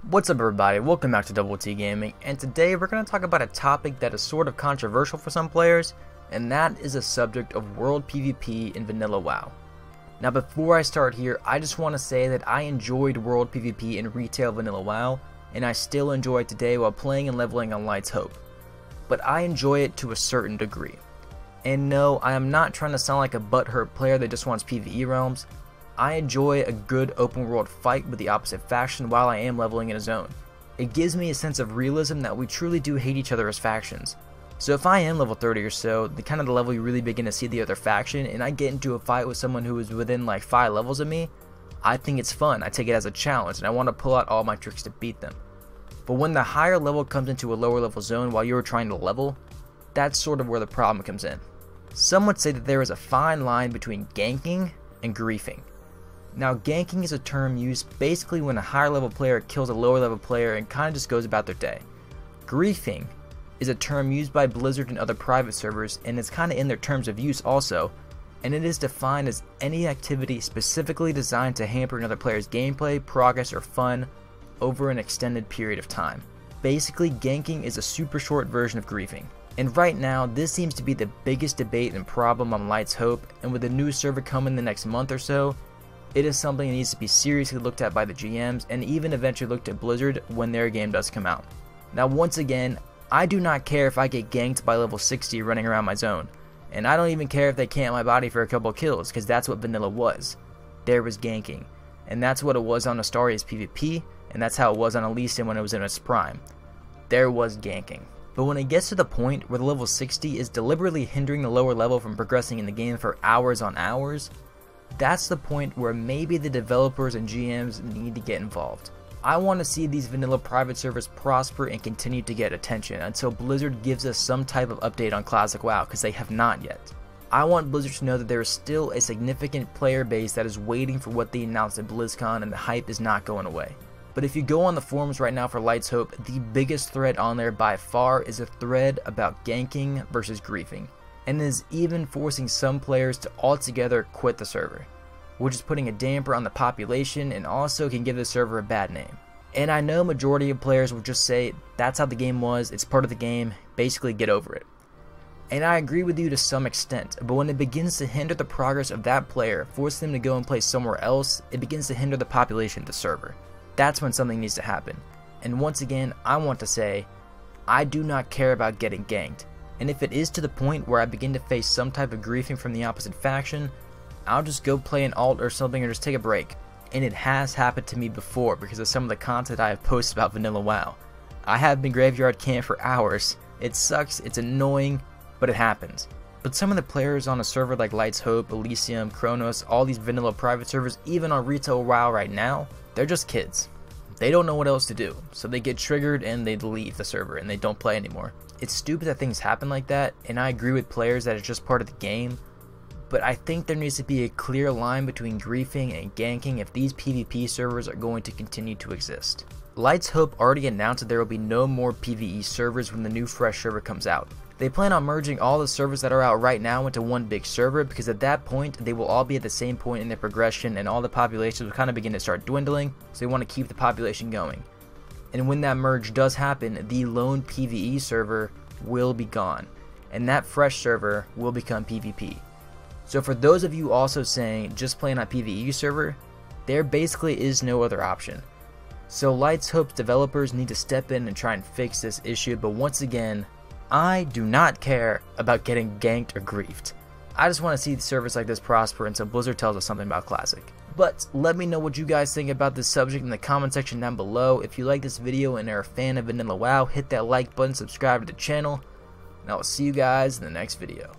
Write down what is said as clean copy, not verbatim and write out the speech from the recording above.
What's up everybody, welcome back to Double T Gaming, and today we're going to talk about a topic that is sort of controversial for some players, and that is the subject of world PvP in vanilla WoW. Now before I start here, I just want to say that I enjoyed world PvP in retail vanilla WoW, and I still enjoy it today while playing and leveling on Light's Hope. But I enjoy it to a certain degree. And no, I am not trying to sound like a butthurt player that just wants PvE realms. I enjoy a good open world fight with the opposite faction while I am leveling in a zone. It gives me a sense of realism that we truly do hate each other as factions. So if I am level 30 or so, the kind of the level you really begin to see the other faction, and I get into a fight with someone who is within like 5 levels of me, I think it's fun, I take it as a challenge, and I want to pull out all my tricks to beat them. But when the higher level comes into a lower level zone while you're trying to level, that's sort of where the problem comes in. Some would say that there is a fine line between ganking and griefing. Now ganking is a term used basically when a higher level player kills a lower level player and kind of just goes about their day. Griefing is a term used by Blizzard and other private servers, and it's kind of in their terms of use also, and it is defined as any activity specifically designed to hamper another player's gameplay, progress, or fun over an extended period of time. Basically, ganking is a super short version of griefing. And right now, this seems to be the biggest debate and problem on Light's Hope, and with a new server coming the next month or so, it is something that needs to be seriously looked at by the GMs and even eventually looked at Blizzard when their game does come out. Now once again, I do not care if I get ganked by level 60 running around my zone, and I don't even care if they camp my body for a couple kills, because that's what vanilla was. There was ganking, and that's what it was on Astaria's PvP, and that's how it was on Elysium when it was in its prime. There was ganking. But when it gets to the point where the level 60 is deliberately hindering the lower level from progressing in the game for hours on hours, that's the point where maybe the developers and GMs need to get involved. I want to see these vanilla private servers prosper and continue to get attention until Blizzard gives us some type of update on Classic WoW, because they have not yet. I want Blizzard to know that there is still a significant player base that is waiting for what they announced at BlizzCon, and the hype is not going away. But if you go on the forums right now for Light's Hope, the biggest thread on there by far is a thread about ganking versus griefing, and is even forcing some players to altogether quit the server, which is putting a damper on the population and also can give the server a bad name. And I know majority of players will just say, that's how the game was, it's part of the game, basically get over it. And I agree with you to some extent, but when it begins to hinder the progress of that player, force them to go and play somewhere else, it begins to hinder the population of the server. That's when something needs to happen. And once again, I want to say, I do not care about getting ganked. And if it is to the point where I begin to face some type of griefing from the opposite faction, I'll just go play an alt or something or just take a break. And it has happened to me before because of some of the content I have posted about vanilla WoW. I have been graveyard camped for hours. It sucks, it's annoying, but it happens. But some of the players on a server like Light's Hope, Elysium, Kronos, all these vanilla private servers, even on retail WoW right now, they're just kids. They don't know what else to do, so they get triggered and they leave the server and they don't play anymore. It's stupid that things happen like that, and I agree with players that it's just part of the game, but I think there needs to be a clear line between griefing and ganking if these PvP servers are going to continue to exist. Light's Hope already announced that there will be no more PvE servers when the new fresh server comes out. They plan on merging all the servers that are out right now into one big server, because at that point they will all be at the same point in their progression and all the populations will kind of begin to start dwindling, so they want to keep the population going. And when that merge does happen, the lone PvE server will be gone, and that fresh server will become PvP. So for those of you also saying just playing on PvE server, there basically is no other option. So Light's Hope's developers need to step in and try and fix this issue, but once again, I do not care about getting ganked or griefed. I just want to see servers like this prosper until Blizzard tells us something about Classic. But let me know what you guys think about this subject in the comment section down below. If you like this video and are a fan of vanilla WoW, hit that like button, subscribe to the channel, and I will see you guys in the next video.